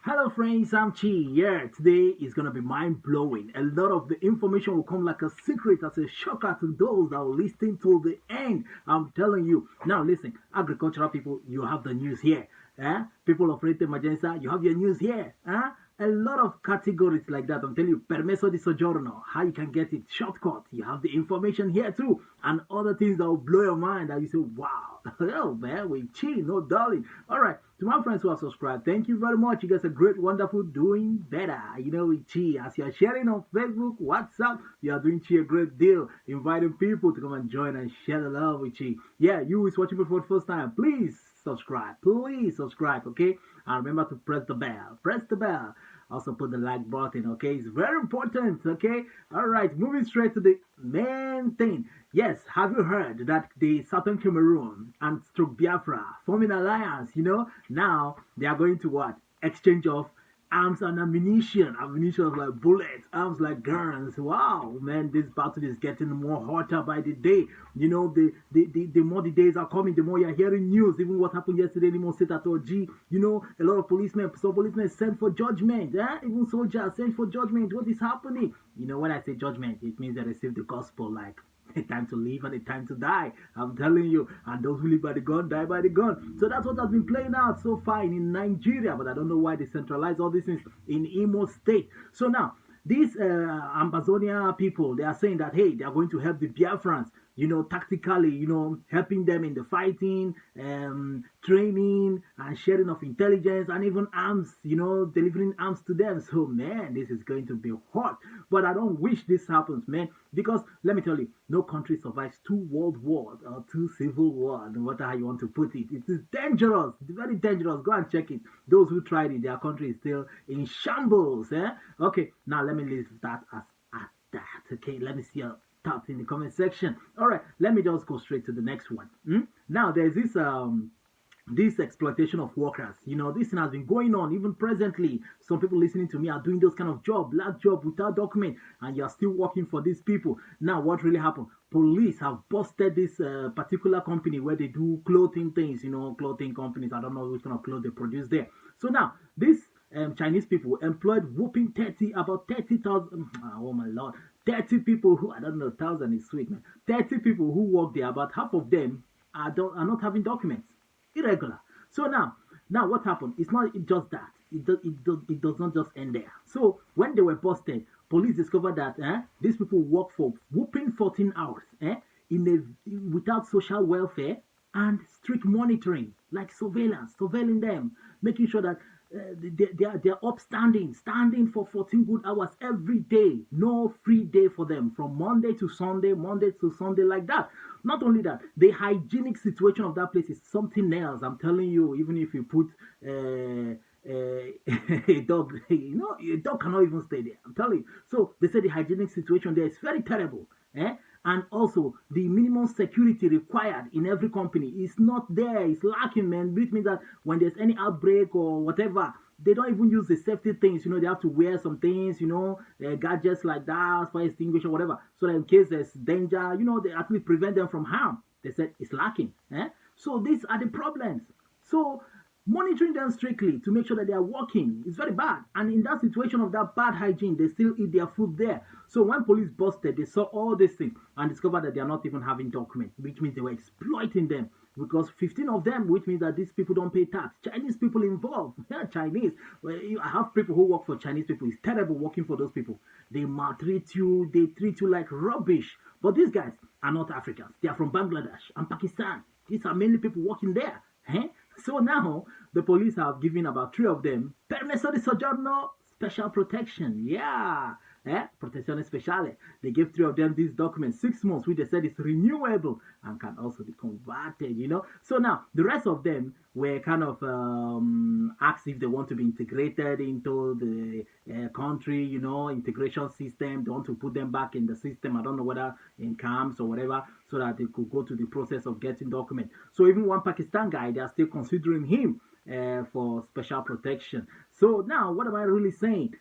Hello friends, I'm Chi. Yeah, today is gonna be mind-blowing. A lot of the information will come like a secret as a shocker to those that will listen to the end. I'm telling you. Now listen, agricultural people, you have the news here. People of Rete Magenza, you have your news here. A lot of categories like that. I'm telling you, permesso di soggiorno, how you can get it, shortcut. You have the information here too, and other things that will blow your mind. That you say, wow, oh man, we chill, no darling. All right, to my friends who have subscribed, thank you very much. You guys are great, wonderful, doing better. You know, with Chi, as you're sharing on Facebook, WhatsApp, you are doing Chi a great deal, inviting people to come and join and share the love with Chi. Yeah, you who is watching me for the first time, please subscribe. Please subscribe, okay? And remember to press the bell. Press the bell. Also put the like button, okay? It's very important, okay? All right, moving straight to the main thing. Yes, have you heard that the Southern Cameroon and Stroke Biafra forming alliance, now they are going to what? Exchange of arms and ammunition like bullets, arms like guns. Wow, man, this battle is getting more hotter by the day. The more the days are coming, the more you're hearing news. Even what happened yesterday in Imo State at OG, a lot of policemen, some policemen sent for judgment. Even soldiers sent for judgment. What is happening? When I say judgment, it means they receive the gospel like a time to live and a time to die. I'm telling you. And those who live by the gun die by the gun. So that's what has been playing out so far in Nigeria. But I don't know why they centralize all these things in Imo State. So now, these Ambazonia people, they are saying that, hey, they are going to help the Biafrans, tactically, helping them in the fighting, training, and sharing of intelligence, and even arms, delivering arms to them. So, man, this is going to be hot. But I don't wish this happens, man, because let me tell you, no country survives two world wars or two civil wars, no matter how you want to put it. It is dangerous, very dangerous. Go and check it. Those who tried it, their country is still in shambles. Okay, now let me leave that as at that. Okay, let me see your thoughts in the comment section. All right, let me just go straight to the next one. Now there's this exploitation of workers. This thing has been going on even presently. Some people listening to me are doing those kind of job, black job without document, and you're still working for these people. Now, what really happened? Police have busted this particular company where they do clothing things, clothing companies. I don't know which kind of clothes they produce there. So now, this Chinese people employed whooping about 30,000, oh my lord, 30 people who, I don't know, 1,000 is sweet, man. 30 people who work there, about half of them are not having documents. Irregular. So now what happened? It's not just that. It does not just end there. So when they were busted, police discovered that these people work for whooping 14 hours without social welfare and strict monitoring, like surveilling them, making sure that they're standing for 14 good hours every day. No free day for them from Monday to Sunday, like that. Not only that, the hygienic situation of that place is something else. I'm telling you, even if you put a dog, a dog cannot even stay there. I'm telling you. So they say the hygienic situation there is very terrible. And also, the minimum security required in every company is not there. It's lacking, man. Which means that when there's any outbreak or whatever, they don't even use the safety things. They have to wear some things, gadgets like that, fire extinguisher, whatever, so that in case there's danger, they actually prevent them from harm. They said it's lacking. So these are the problems. So monitoring them strictly to make sure that they are working is very bad. And in that situation of that bad hygiene, they still eat their food there. So when police busted, they saw all these things and discovered that they are not even having documents, which means they were exploiting them. Because 15 of them, which means that these people don't pay tax. Chinese people involved. Yeah, Chinese. Well, I have people who work for Chinese people. It's terrible working for those people. They maltreat you. They treat you like rubbish. But these guys are not Africans. They are from Bangladesh and Pakistan. These are mainly people working there. So now, the police have given about 3 of them permesso di soggiorno, special protection. Yeah. Protezione speciale. They gave 3 of them these documents, 6 months, which they said is renewable and can also be converted, So now, the rest of them were kind of asked if they want to be integrated into the country, integration system. They want to put them back in the system. I don't know whether in camps or whatever, so that they could go to the process of getting documents. So even one Pakistan guy, they are still considering him for special protection. So now, what am I really saying?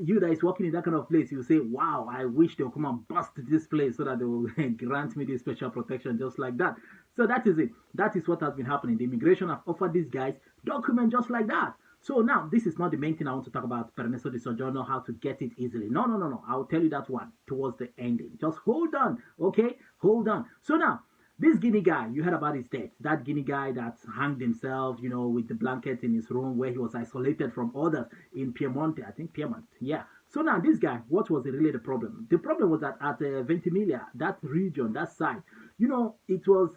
You that is working in that kind of place, you say, wow, I wish they'll come and bust this place so that they will grant me this special protection just like that. So that is it. That is what has been happening. The immigration have offered these guys documents just like that. So now, this is not the main thing I want to talk about, permesso di soggiorno, how to get it easily. No, no, no, no. I'll tell you that one towards the ending. Just hold on, okay? Hold on. So now, this Guinea guy, you heard about his death. That Guinea guy that hanged himself, with the blanket in his room where he was isolated from others in Piemonte. I think Piedmont, yeah. So now, this guy, what was really the problem? The problem was that at Ventimiglia, that region, that side, it was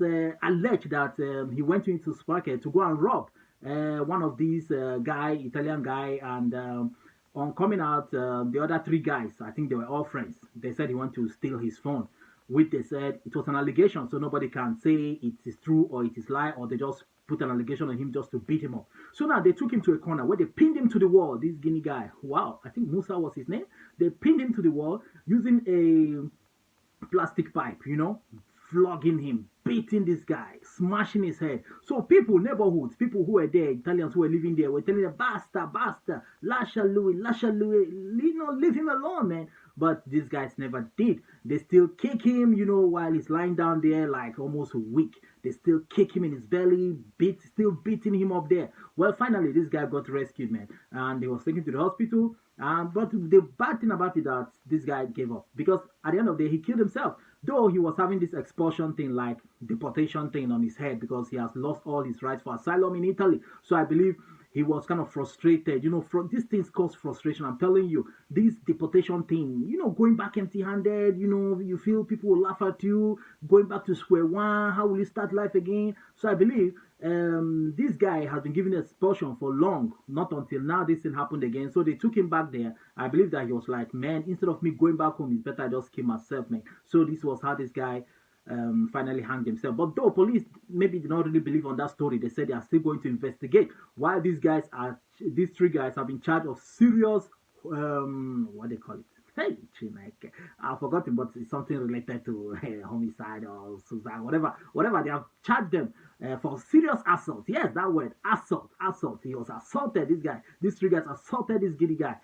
alleged that he went into his market to go and rob one of these Italian guy, and on coming out, the other three guys, I think they were all friends. They said he wanted to steal his phone, which they said it was an allegation, so nobody can say it is true or it is lie, or they just put an allegation on him just to beat him up. So now they took him to a corner where they pinned him to the wall. This Guinea guy, wow, I think Musa was his name. They pinned him to the wall using a plastic pipe, flogging him, beating this guy, smashing his head. So people, neighborhoods, people who were there, Italians who were living there, were telling him, basta, basta, lascia lui, leave him alone, man. But these guys never did. They still kick him, while he's lying down there like almost weak. They still kick him in his belly, still beating him up there. Well, finally, this guy got rescued, man, and he was taken to the hospital. But the bad thing about it that this guy gave up, because at the end of the day, he killed himself. Though he was having this expulsion thing, like deportation thing on his head, because he has lost all his rights for asylum in Italy. So I believe he was kind of frustrated. These things cause frustration. I'm telling you, this deportation thing, going back empty-handed, you feel people will laugh at you, going back to square one, how will you start life again? So I believe this guy has been given expulsion for long, not until now this thing happened again. So they took him back there. I believe that he was like, man, instead of me going back home, it's better I just kill myself, man. So this was how this guy finally hanged himself. But though police maybe did not really believe on that story, they said they are still going to investigate why these three guys have been charged of serious, what they call it? Hey, Chineke. I've forgotten, but it's something related to homicide or suicide, whatever. They have charged them for serious assault. Yes, that word, assault. He was assaulted, this guy. These three guys assaulted this giddy guy.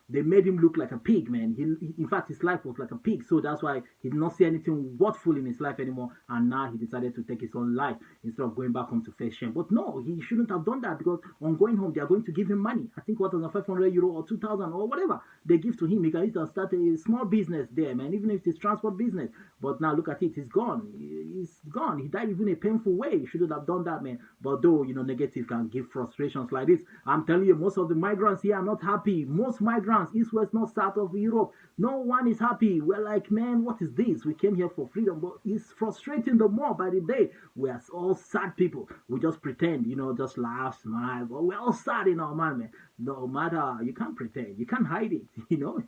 They made him look like a pig, man. In fact, his life was like a pig. So that's why he did not see anything worthful in his life anymore. And now he decided to take his own life instead of going back home to face shame. But no, he shouldn't have done that, because on going home, they are going to give him money. I think €1,500 or 2,000 or whatever they give to him. He can either start a small business there, man, even if it's transport business. But now look at it, he's gone. He's gone. He died even a painful way. He shouldn't have done that, man. But though, negative can give frustrations like this. I'm telling you, most of the migrants here are not happy. Most migrants, east, west, north, south of Europe, no one is happy. We're like, man, what is this? We came here for freedom, but it's frustrating the more by the day. We are all sad people. We just pretend, just laugh, smile, but we're all sad in our mind, man. No matter, you can't pretend, you can't hide it. We know,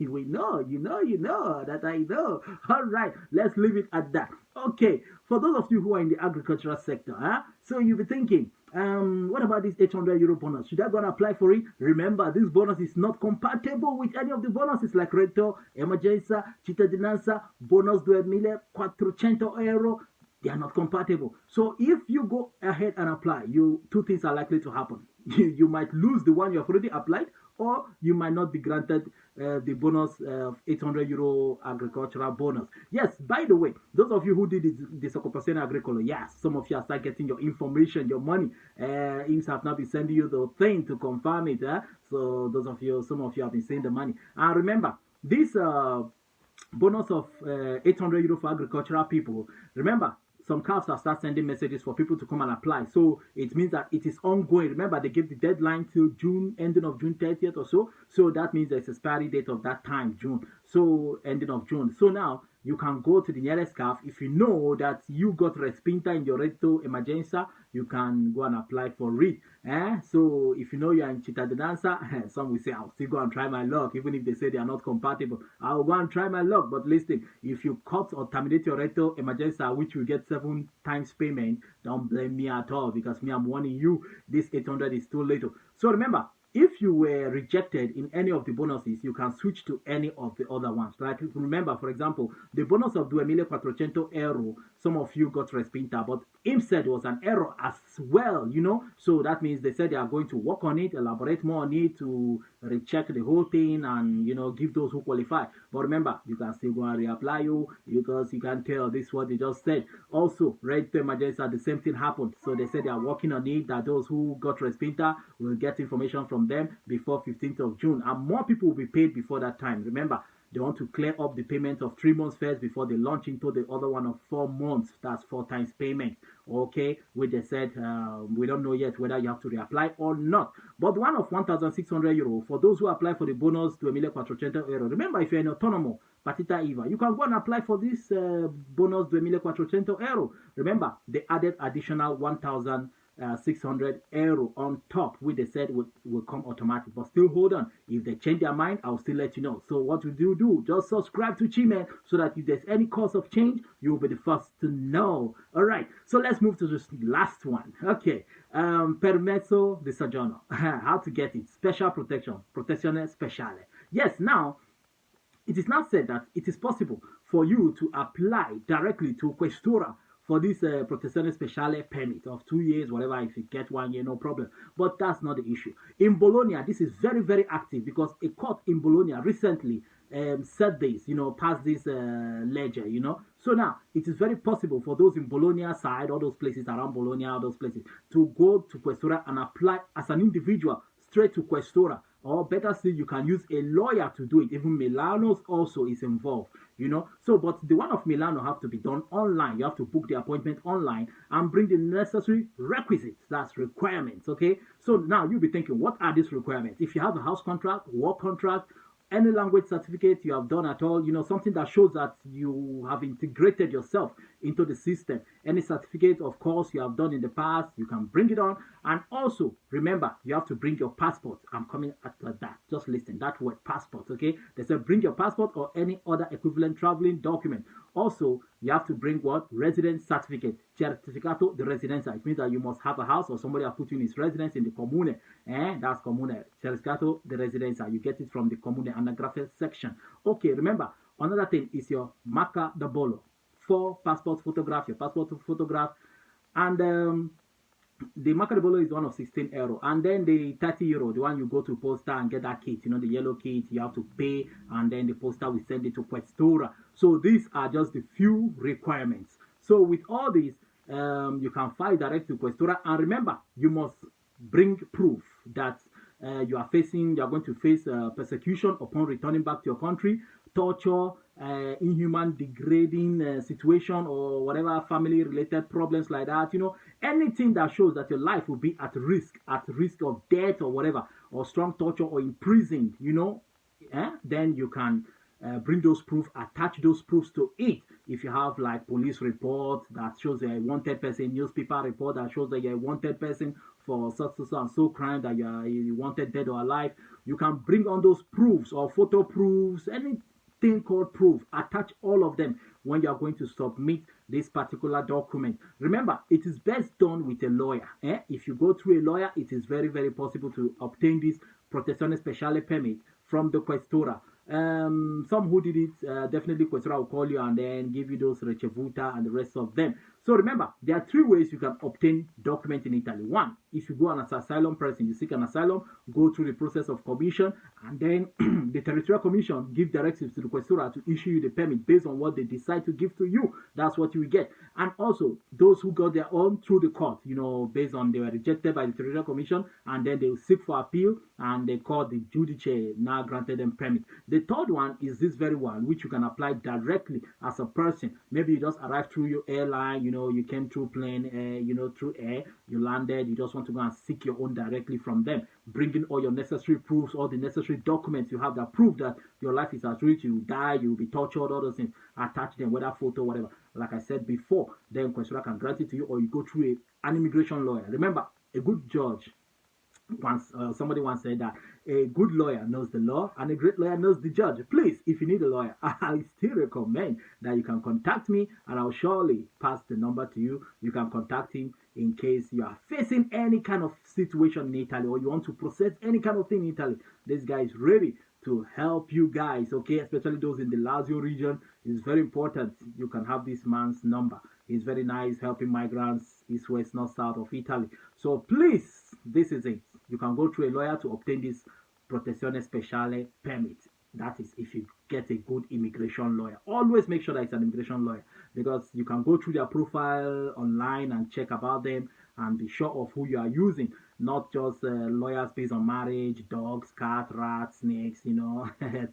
you know that I know. All right, let's leave it at that. Okay, for those of you who are in the agricultural sector, so you'll be thinking, what about this €800 bonus? Should I go and apply for it? Remember, this bonus is not compatible with any of the bonuses like Reto, Emergenza, Cittadinanza, Bonus 2.400 euro. They are not compatible. So if you go ahead and apply, two things are likely to happen. You might lose the one you have already applied, or you might not be granted the bonus €800 agricultural bonus. Yes, by the way, those of you who did this Disoccupazione Agricola, yes, some of you are start getting your information, your money. IMS have not been sending you the thing to confirm it. So some of you have been sending the money. And remember, this bonus of €800 for agricultural people, remember, some CAFs have started sending messages for people to come and apply. So it means that it is ongoing. Remember, they gave the deadline till ending of June 30th or so. So that means there's a expiry date of that time, June. So ending of June. So now you can go to the nearest CAF. If you know that you got respinta in your reto emergenza, you can go and apply for it. So if you know you're in Cittadinanza, some will say, I'll still go and try my luck, even if they say they are not compatible. I'll go and try my luck. But listen, if you cut or terminate your reto emergenza, which will get 7 times payment, don't blame me at all, because me, I'm warning you, this 800 is too little. So remember, if you were rejected in any of the bonuses, you can switch to any of the other ones. Like remember, for example, the bonus of 2,400 euro, some of you got respinta, but him said it was an error as well, you know. So that means they said they are going to work on it, elaborate more on it to recheck the whole thing and, you know, give those who qualify. But remember, you can still go and reapply you because you can tell this is what they just said. Also, Red Emergency, the same thing happened. So they said they are working on it, that those who got respinta will get information from them before 15th of June. And more people will be paid before that time. Remember, they want to clear up the payment of 3 months first before they launch into the other one of 4 months. That's 4 times payment. Okay, which they said we don't know yet whether you have to reapply or not. But one of 1,600 euro for those who apply for the bonus to 2,400 euro. Remember, if you're an autonomous, Partita IVA, you can go and apply for this bonus to 2,400 euro. Remember, they added additional 1,600 euro on top, which they said will come automatic. But still, hold on. If they change their mind, I'll still let you know. So what you do, just subscribe to Chimen so that if there's any cause of change, you'll be the first to know. All right. So let's move to this last one. Okay. Permesso di soggiorno. How to get it? Special protection. Protezione speciale. Yes. Now, it is now said that it is possible for you to apply directly to Questura for this protezione speciale permit of 2 years, whatever. If you get 1 year, no problem. But that's not the issue. In Bologna, this is very, very active because a court in Bologna recently said this, you know, passed this ledger, you know. So now it is very possible for those in Bologna side, all those places around Bologna, all those places, to go to Questura and apply as an individual straight to Questura. Or better still, you can use a lawyer to do it. Even Milano's also is involved, you know. So, but the one of Milano have to be done online. You have to book the appointment online and bring the necessary requisites. That's requirements, okay? So now you'll be thinking, what are these requirements? If you have a house contract, work contract, any language certificate you have done at all, you know, something that shows that you have integrated yourself into the system. Any certificate, of course, you have done in the past, you can bring it on. And also, remember, you have to bring your passport. I'm coming after that. Just listen, that word passport, okay? They said bring your passport or any other equivalent traveling document. Also, you have to bring what? Residence certificate. Certificato di residenza. It means that you must have a house or somebody has put you in his residence in the comune. That's comune. Certificato di residenza. You get it from the comune anagrafe section. Okay, remember, another thing is your marca da bollo. 4 passport photograph, your passport photograph. And the marca da bollo is one of 16 euro. And then the 30 euro, the one you go to posta and get that kit, you know, the yellow kit, you have to pay, and then the posta will send it to Questura. So these are just the few requirements. So with all these, you can file direct to Questura. And remember, you must bring proof that you are going to face persecution upon returning back to your country, torture, inhuman, degrading situation, or whatever family-related problems like that. You know, anything that shows that your life will be at risk of death or whatever, or strong torture or imprisoned, you know, then you can bring those proofs, attach those proofs to it. If you have like police report that shows you're a wanted person, newspaper report that shows that you're a wanted person for such and so crime, that you wanted dead or alive, you can bring on those proofs or photo proofs, anything called proof. Attach all of them when you are going to submit this particular document. Remember, it is best done with a lawyer. If you go through a lawyer, it is very, very possible to obtain this protezione speciale permit from the Questura. Some who did it, definitely Questura will call you and then give you those ricevuta and the rest of them. So remember, there are 3 ways you can obtain document in Italy. 1, if you go on as an asylum person, you seek an asylum, go through the process of commission, and then the territorial commission give directives to the Questura to issue you the permit based on what they decide to give to you. That's what you will get. And also, those who got their own through the court, you know, based on they were rejected by the territorial commission, and then they will seek for appeal, and the court, the judice, now granted them permit. The 3rd one is this very one, which you can apply directly as a person. Maybe you just arrived through your airline, you know, you came through plane, you know, through air, you landed, you just want to go and seek your own directly from them. Bring in all your necessary proofs, all the necessary documents you have that prove that your life is at risk, you will die, you will be tortured, all those things. Attach them, whether photo, whatever. Like I said before, then Questura can grant it to you, or you go through an immigration lawyer. Remember, a good judge Once somebody once said that a good lawyer knows the law and a great lawyer knows the judge. Please, if you need a lawyer, I still recommend that you can contact me, and I'll surely pass the number to you. You can contact him in case you are facing any kind of situation in Italy, or you want to process any kind of thing in Italy. This guy is ready to help you guys, okay, especially those in the Lazio region. It's very important you can have this man's number. He's very nice, helping migrants east, west, north, south of Italy. So please, this is it. You can go through a lawyer to obtain this protezione speciale permit. That is if you get a good immigration lawyer. Always make sure that it's an immigration lawyer, because you can go through their profile online and check about them and be sure of who you are using. Not just lawyers based on marriage, dogs, cats, rats, snakes,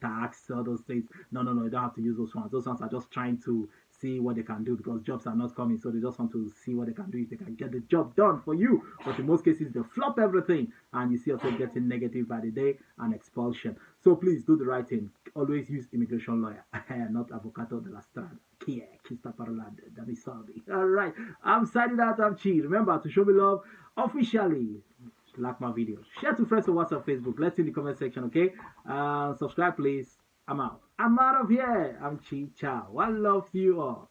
tax, all those things. No, no, no, you don't have to use those ones. Those ones are just trying to see what they can do, because jobs are not coming, so they just want to see what they can do, if they can get the job done for you. But in most cases, they flop everything, and you see yourself getting negative by the day and expulsion. So please do the right thing. Always use immigration lawyer, not avocado de la strada. All right, I'm signing out. I'm Chi. Remember to show me love officially. Like my videos, share to friends on WhatsApp, Facebook. Let's in the comment section, okay? Subscribe, please. I'm out. I'm out of here. I'm Chi. Ciao. I love you all.